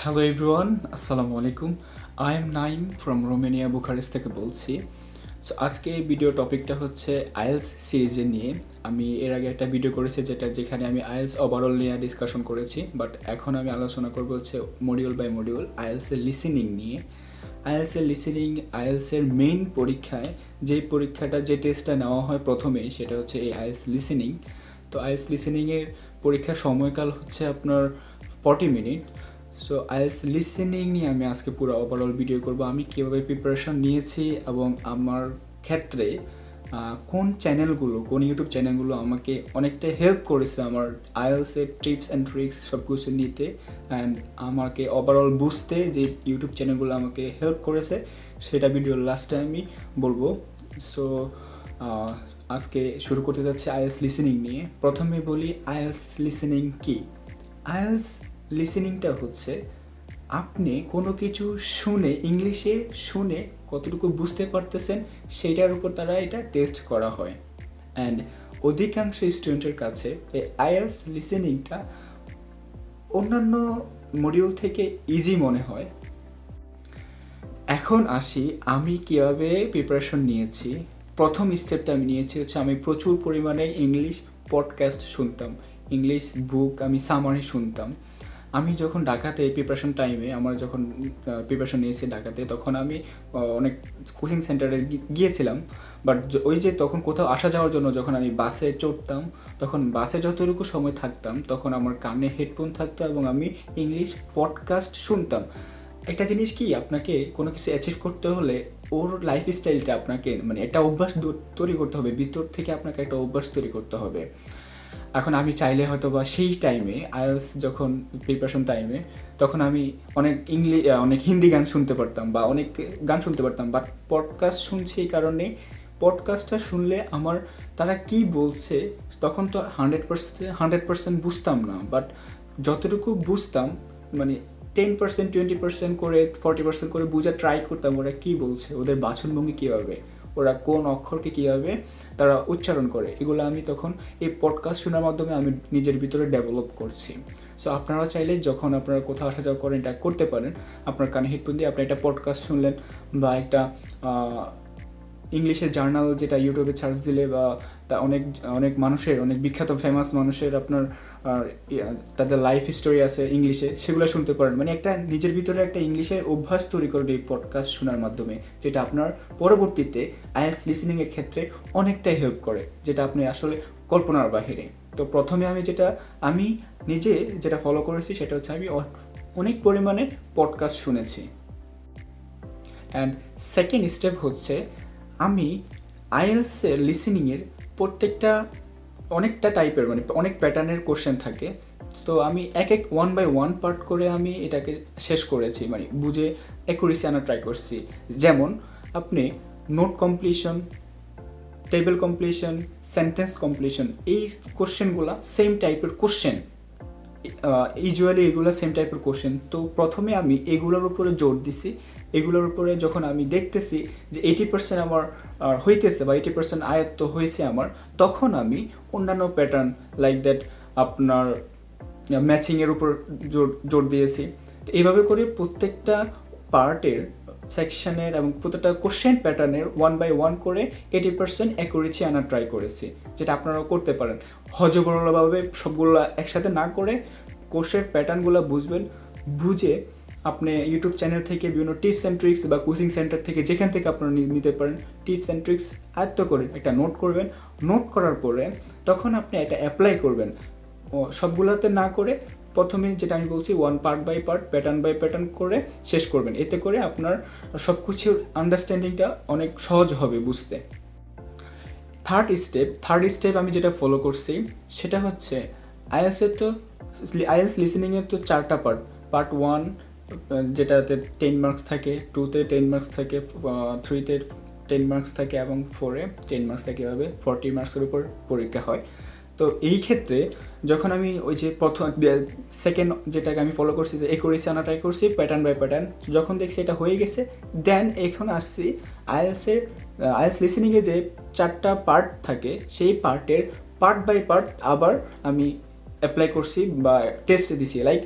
Hello everyone, আসসালামু আলাইকুম। I am Naim from Romania, Bucharest থেকে বলছি। সো আজকে এই ভিডিও টপিকটা হচ্ছে আইএলস সিরিজে নিয়ে। আমি এর আগে একটা ভিডিও করেছি যেখানে আমি আইএলস ওভারঅল নিয়ে ডিসকাশন করেছি, বাট এখন আমি আলোচনা করবো হচ্ছে মডিউল বাই মডিউল আইএলসের লিসেনিং নিয়ে। আইএলসের লিসেনিং আইএলসের মেইন পরীক্ষায় যে টেস্টটা নেওয়া হয় প্রথমেই, সেটা হচ্ছে এই আইএলস লিসেনিং। তো আইএলস লিসেনিংয়ের পরীক্ষার সময়কাল হচ্ছে আপনার 40 মিনিট। সো আইএলস লিসেনিং নিয়ে আমি আজকে পুরো ওভারঅল ভিডিও করব, আমি কীভাবে প্রিপারেশন নিয়েছি এবং আমার ক্ষেত্রে কোন ইউটিউব চ্যানেলগুলো আমাকে অনেকটা হেল্প করেছে আমার আইএলসের টিপস অ্যান্ড ট্রিক্স সব কিছু নিতে অ্যান্ড আমাকে ওভারঅল বুঝতে যে ইউটিউব চ্যানেলগুলো আমাকে হেল্প করেছে, সেটা ভিডিওর লাস্টে আমি বলবো। সো আজকে শুরু করতে যাচ্ছি আইএলস লিসেনিং নিয়ে। প্রথমে বলি আইএলস লিসেনিং কি। আইএলস লিসেনিংটা হচ্ছে আপনি কোনো কিছু ইংলিশে শুনে কতটুকু বুঝতে পারতেছেন সেইটার উপর তারা এটা টেস্ট করা হয়। অ্যান্ড অধিকাংশ স্টুডেন্টের কাছে এই আইএলস লিসেনিংটা অন্যান্য মডিউল থেকে ইজি মনে হয়। এখন আসি আমি কীভাবে প্রিপারেশন নিয়েছি। প্রথম স্টেপটা আমি নিয়েছি হচ্ছে আমি প্রচুর পরিমাণে ইংলিশ পডকাস্ট শুনতাম, ইংলিশ বুক আমি সামারি শুনতাম। আমি যখন ঢাকাতে আমার যখন প্রিপারেশন নিয়েছি ঢাকাতে, তখন আমি অনেক কোচিং সেন্টারে গিয়েছিলাম। বাট ওই যে তখন কোথাও আসা যাওয়ার জন্য যখন আমি বাসে চড়তাম, তখন বাসে যতটুকু সময় থাকতাম তখন আমার কানে হেডফোন থাকতো এবং আমি ইংলিশ পডকাস্ট শুনতাম। একটা জিনিস কি, আপনাকে কোনো কিছু অ্যাচিভ করতে হলে ওর লাইফস্টাইলটা আপনাকে একটা অভ্যাস তৈরি করতে হবে, ভিতর থেকে আপনাকে একটা অভ্যাস তৈরি করতে হবে। এখন আমি চাইলে হয়তো বা সেই টাইমে আইএলস যখন প্রিপারেশন টাইমে তখন আমি অনেক হিন্দি গান শুনতে পারতাম বা অনেক গান শুনতে পারতাম, বাট পডকাস্ট শুনছি এই কারণে পডকাস্টটা শুনলে আমার তারা কি বলছে তখন তো 100% বুঝতাম না, বাট যতটুকু বুঝতাম 10%, 20% করে 40% করে বোঝা ট্রাই করতাম ওরা কী বলছে, ওদের বাচনভঙ্গি কীভাবে, ওরা কোন অক্ষরকে কীভাবে তারা উচ্চারণ করে, এগুলো আমি তখন এই পডকাস্ট শোনার মাধ্যমে আমি নিজের ভিতরে ডেভেলপ করছি। সো আপনারা চাইলে যখন আপনারা কোথাও আসা যাওয়া করেন এটা করতে পারেন। আপনার কানে হেডফোন দিয়ে আপনি একটা পডকাস্ট শুনলেন বা একটা ইংলিশের জার্নাল যেটা ইউটিউবে সার্চ দিলে বা অনেক মানুষের, অনেক বিখ্যাত ফেমাস মানুষের আপনার তাদের লাইফ স্টোরি আছে ইংলিশে, সেগুলো শুনতে পারেন। একটা নিজের ভিতরে একটা ইংলিশের অভ্যাস তৈরি করবে এই পডকাস্ট শোনার মাধ্যমে, যেটা আপনার পরবর্তীতে আইএলস লিসেনিংয়ের ক্ষেত্রে অনেকটাই হেল্প করে, যেটা আপনি আসলে কল্পনার বাহিরে। তো প্রথমে আমি নিজে যেটা ফলো করেছি সেটা হচ্ছে আমি অনেক পরিমাণে পডকাস্ট শুনেছি। অ্যান্ড সেকেন্ড স্টেপ হচ্ছে আমি আইএলসের লিসেনিংয়ের অনেকটা টাইপের অনেক প্যাটার্নের কোশ্চেন থাকে। তো আমি ওয়ান বাই ওয়ান পার্ট করে আমি এটাকে শেষ করেছি, বুঝে অ্যাকুরেসি আনা ট্রাই করছি। যেমন আপনি note completion, table completion, sentence completion, এই কোশ্চেনগুলো সেম টাইপের কোশ্চেন, ইউজুয়ালি এগুলো সেম টাইপের কোশ্চেন। তো প্রথমে আমি এগুলোর উপরে জোর দিছি। এগুলোর উপরে যখন আমি দেখতেছি যে 80% আমার হইতেছে বা 80% আয়ত্ত হয়েছে আমার, তখন আমি অন্যান্য প্যাটার্ন লাইক দ্যাট আপনার ম্যাচিংয়ের উপর জোর দিয়েছি। তো এইভাবে করে প্রত্যেকটা পার্টের সেকশনের এবং প্রত্যেকটা কোশ্চেন প্যাটার্নের ওয়ান বাই ওয়ান করে 80% অ্যাকুরেসি আনার ট্রাই করেছি, যেটা আপনারাও করতে পারেন। হজবরলভাবে সবগুলো একসাথে না করে কোর্সের প্যাটার্নগুলো বুঝে আপনি ইউটিউব চ্যানেল থেকে বিভিন্ন টিপস অ্যান্ড ট্রিক্স বা কোচিং সেন্টার থেকে যেখান থেকে আপনারা নিতে পারেন টিপস অ্যান্ড ট্রিক্স আয়ত্ত করে একটা নোট করবেন। নোট করার পরে তখন আপনি এটা অ্যাপ্লাই করবেন, সবগুলোতে না করে প্রথমে যেটা আমি বলছি one part by part, pattern by pattern করে শেষ করবেন। এতে করে আপনার সব কিছুর আন্ডারস্ট্যান্ডিংটা অনেক সহজ হবে বুঝতে। থার্ড স্টেপ আমি যেটা ফলো করছি সেটা হচ্ছে আইএলস লিসেনিংয়ের তো 4টা পার্ট 1 যেটাতে 10 মার্কস থাকে, 2তে 10 মার্কস থাকে, 3তে 10 মার্কস থাকে এবং 4-এ 10 মার্কস থাকে। এভাবে 40 মার্কসের উপর পরীক্ষা হয়। তো এই ক্ষেত্রে যখন আমি ওই যে সেকেন্ড যেটাকে আমি ফলো করছি যে অ্যাকুরেসি আনা ট্রাই করছি প্যাটার্ন বাই প্যাটার্ন, যখন দেখছি এটা হয়ে গেছে, দেন এখন আসছি আইএলস লিসেনিংয়ে যে 4টা পার্ট থাকে সেই পার্টের পার্ট বাই পার্ট আবার আমি অ্যাপ্লাই করছি বা টেস্টে দিছি। লাইক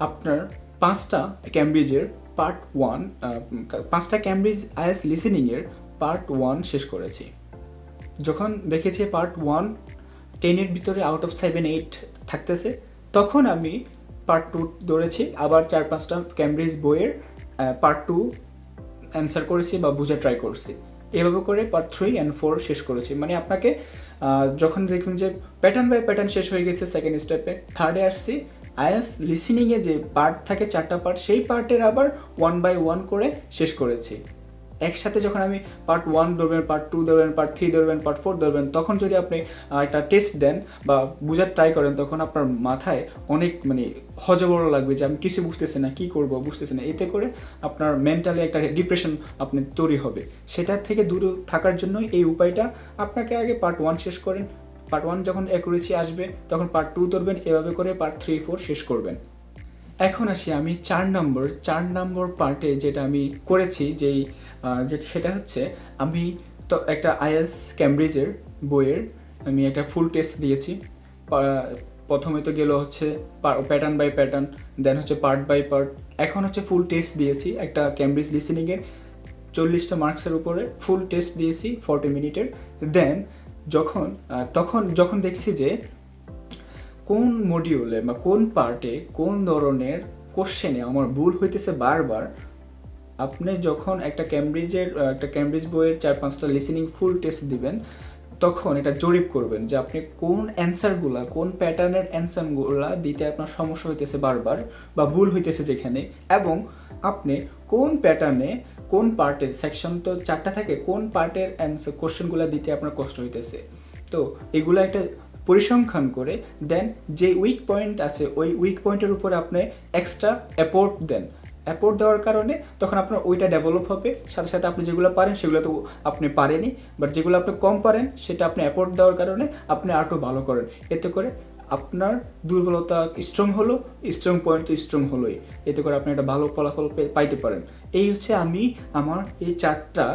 আপনার 5টা ক্যামব্রিজের পার্ট 1, 5টা ক্যামব্রিজ আইএলটিএস লিসেনিংয়ের পার্ট 1 শেষ করেছি। যখন দেখেছি পার্ট 1 10-এর ভিতরে আউট অফ 7-8 থাকতেছে, তখন আমি পার্ট 2 ধরেছি, আবার 4-5টা ক্যামব্রিজ বইয়ের পার্ট 2 অ্যান্সার করেছি বা বোঝা ট্রাই করছি। এভাবে করে পার্ট 3 and 4 শেষ করেছি। মানে আপনাকে যখন দেখবেন যে প্যাটার্ন বাই প্যাটার্ন শেষ হয়ে গেছে সেকেন্ড স্টেপে, থার্ডে আসছি আইএলটিএস লিসেনিংয়ে যে পার্ট থাকে 4টা পার্ট, সেই পার্টের আবার 1 by 1 করে শেষ করেছি। একসাথে যখন আমি পার্ট 1 ধরবেন, পার্ট 2 ধরবেন, পার্ট 3 ধরবেন, পার্ট 4 ধরবেন, তখন যদি আপনি একটা টেস্ট দেন বা বোঝার ট্রাই করেন, তখন আপনার মাথায় অনেক মানে হজবড় লাগবে যে আমি কিছু বুঝতেছি না, কী করবো বুঝতেছি না। এতে করে আপনার মেন্টালি একটা ডিপ্রেশন আপনি তৈরি হবে। সেটা থেকে দূরে থাকার জন্য এই উপায়টা, আপনাকে আগে পার্ট 1 শেষ করেন, পার্ট 1 যখন অ্যাকুরেসি আসবে তখন পার্ট 2 ধরবেন, এভাবে করে পার্ট 3, 4 শেষ করবেন। এখন আসি আমি 4 নম্বর পার্টে যেটা আমি করেছি, সেটা হচ্ছে আমি তো একটা আইএলটিএস ক্যামব্রিজের বইয়ের আমি একটা ফুল টেস্ট দিয়েছি। প্রথমে তো গেল হচ্ছে প্যাটার্ন বাই প্যাটার্ন, দেন হচ্ছে পার্ট বাই পার্ট, এখন হচ্ছে ফুল টেস্ট দিয়েছি একটা ক্যামব্রিজ লিসেনিংয়ের 40টা মার্কসের উপরে ফুল টেস্ট দিয়েছি 40 মিনিটের। দেন যখন দেখছি যে কোন মডিউলে বা কোন পার্টে কোন ধরনের কোশ্চেনে আমার ভুল হইতেছে বারবার, আপনি যখন একটা ক্যামব্রিজ বইয়ের 4-5টা লিসেনিং ফুল টেস্ট দিবেন, তখন এটা জরিপ করবেন যে আপনি কোন অ্যান্সারগুলা, কোন প্যাটার্নের অ্যান্সারগুলা দিতে আপনার সমস্যা হইতেছে বারবার বা ভুল হইতেছে যেখানে, এবং আপনি কোন প্যাটার্নে কোন পার্টের, সেকশন তো 4টা থাকে, কোন পার্টের অ্যান্সার কোশ্চেনগুলো দিতে আপনার কষ্ট হইতেছে। তো এগুলো একটা পরিসংখ্যান করে দেন, যে উইক পয়েন্ট আছে ওই উইক পয়েন্টের উপরে আপনি এক্সট্রা অ্যাপোর্ট দেন। অ্যাপোর্ট দেওয়ার কারণে তখন আপনার ওইটা ডেভেলপ হবে, সাথে সাথে আপনি যেগুলো পারেন সেগুলো তো আপনি পারেনই, বাট যেগুলো আপনি কম পারেন সেটা আপনি অ্যাপোর্ট দেওয়ার কারণে আপনি আরও ভালো করেন। এতে করে আপনার দুর্বলতা স্ট্রং হলো, স্ট্রং পয়েন্ট তো স্ট্রং হলোই, এতে করে আপনি একটা ভালো ফলাফল পাইতে পারেন। এই হচ্ছে আমি আমার এই 4টা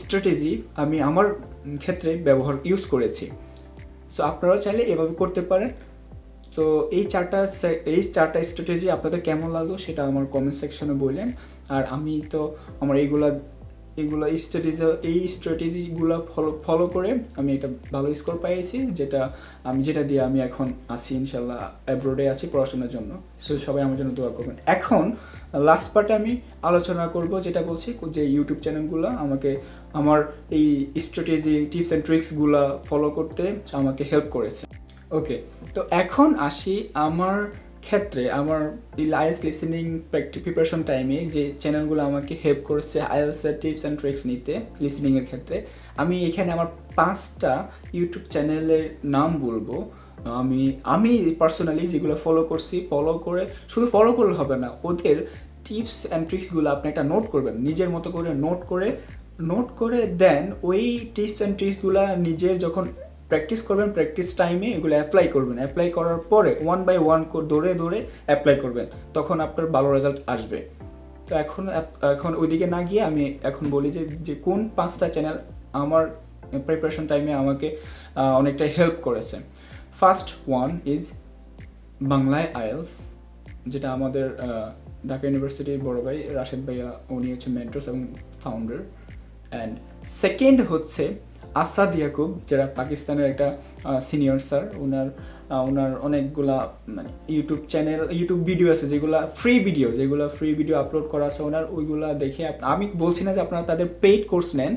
স্ট্র্যাটেজি আমি আমার ক্ষেত্রে ইউজ করেছি। সো আপনারাও চাইলে এভাবে করতে পারেন। তো এই চারটা স্ট্র্যাটেজি আপনাদের কেমন লাগলো সেটা আমার কমেন্ট সেকশনে বললেন। আর আমি তো আমার এই স্ট্র্যাটেজিগুলো ফলো করে আমি একটা ভালো স্কোর পাইছি, যেটা দিয়ে আমি এখন আছি ইনশাল্লাহ, অ্যাব্রোডে আছি পড়াশোনার জন্য। সো সবাই আমার জন্য দোয়া করবেন। এখন লাস্ট পার্টে আমি আলোচনা করব, যেটা বলছি যে ইউটিউব চ্যানেলগুলো আমাকে আমার এই স্ট্র্যাটেজি টিপস অ্যান্ড ট্রিক্সগুলো ফলো করতে আমাকে হেল্প করেছে। ওকে, তো এখন আসি আমার ক্ষেত্রে, আমার আইএলটিএস লিসেনিং প্রিপারেশন টাইমে যে চ্যানেলগুলো আমাকে হেল্প করেছে আইএলটিএসের টিপস অ্যান্ড ট্রিক্স নিতে লিসেনিংয়ের ক্ষেত্রে। আমি এখানে আমার 5টা ইউটিউব চ্যানেলের নাম বলবো। আমি পার্সোনালি যেগুলো ফলো করে শুধু ফলো করলে হবে না, ওদের টিপস অ্যান্ড ট্রিক্সগুলো আপনি একটা নোট করবেন, নিজের মতো করে নোট করে দেন ওই টিপস অ্যান্ড ট্রিক্সগুলো নিজের যখন প্র্যাকটিস করবেন, প্র্যাকটিস টাইমে এগুলো অ্যাপ্লাই করবেন। অ্যাপ্লাই করার পরে 1 by 1 ধরে অ্যাপ্লাই করবেন, তখন আপনার ভালো রেজাল্ট আসবে। তো এখন ওইদিকে না গিয়ে আমি এখন বলি যে কোন 5টা চ্যানেল আমার প্রিপারেশন টাইমে আমাকে অনেকটাই হেল্প করেছে। ফার্স্ট ওয়ান ইজ বাংলায় আইএলটিএস, যেটা আমাদের ঢাকা ইউনিভার্সিটির বড় ভাই রাশেদ ভাইয়া, উনি হচ্ছে মেন্টরস এবং ফাউন্ডার। অ্যান্ড সেকেন্ড হচ্ছে আসাদ ইয়াকুব, যারা পাকিস্তানের একটা সিনিয়র স্যার। ওনার অনেকগুলা মানে ইউটিউব ভিডিও আছে যেগুলো ফ্রি ভিডিও আপলোড করা আছে ওনার, ওইগুলা দেখে আমি বলছি না যে আপনারা তাদের পেইড কোর্স নেন,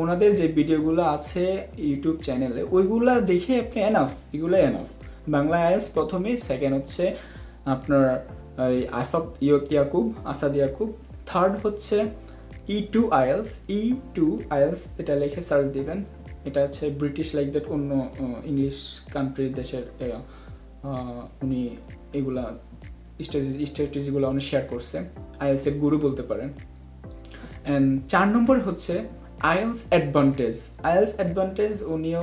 ওনাদের যে ভিডিওগুলো আছে ইউটিউব চ্যানেলে ওইগুলা দেখে আপনি এনাফ বাংলা আইএলটিএস প্রথমে, সেকেন্ড হচ্ছে আপনার আসাদ ইয়াকুব, থার্ড হচ্ছে E2 IELTS, এটা লিখে সার্চ দিবেন। এটা হচ্ছে ব্রিটিশ লাইক দ্যাট, অন্য ইংলিশ কান্ট্রি দেশের উনি এগুলা স্ট্র্যাটেজিগুলো উনি শেয়ার করছে, আইএলটিএস এর গুরু বলতে পারেন। অ্যান্ড 4 নম্বর হচ্ছে আইএলটিএস অ্যাডভান্টেজ, উনিও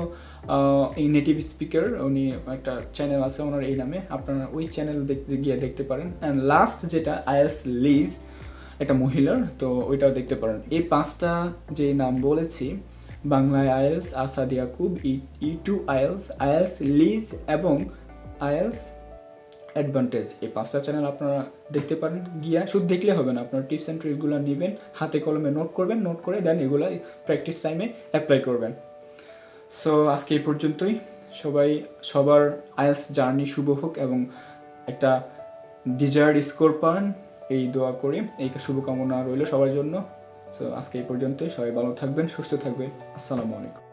এই নেটিভ স্পিকার, উনি একটা চ্যানেল আছে ওনার এই নামে, আপনারা ওই চ্যানেল গিয়ে দেখতে পারেন। অ্যান্ড লাস্ট যেটা আইএলটিএস লিজ, একটা মহিলার, তো ওইটাও দেখতে পারেন। এই 5টা যে নাম বলেছি, বাংলায় IELTS, Asad Yakub, E2 IELTS, Liz এবং আইএলটিএস অ্যাডভান্টেজ, এই 5টা চ্যানেল আপনারা দেখতে পারেন। গিয়া শুধু দেখলে হবে না, আপনার টিপস অ্যান্ড ট্রিকগুলো নেবেন, হাতে কলমে নোট করবেন, নোট করে দেন এগুলো প্র্যাকটিস টাইমে অ্যাপ্লাই করবেন। সো আজকে এই পর্যন্তই। সবার আইএলটিএস জার্নি শুভ হোক এবং একটা ডিজায়ার্ড স্কোর পান, এই দোয়া করি, এই শুভকামনা রইল সবার জন্য। সো আজকে এই পর্যন্তই, সবাই ভালো থাকবেন, সুস্থ থাকবেন। আসসালামু আলাইকুম।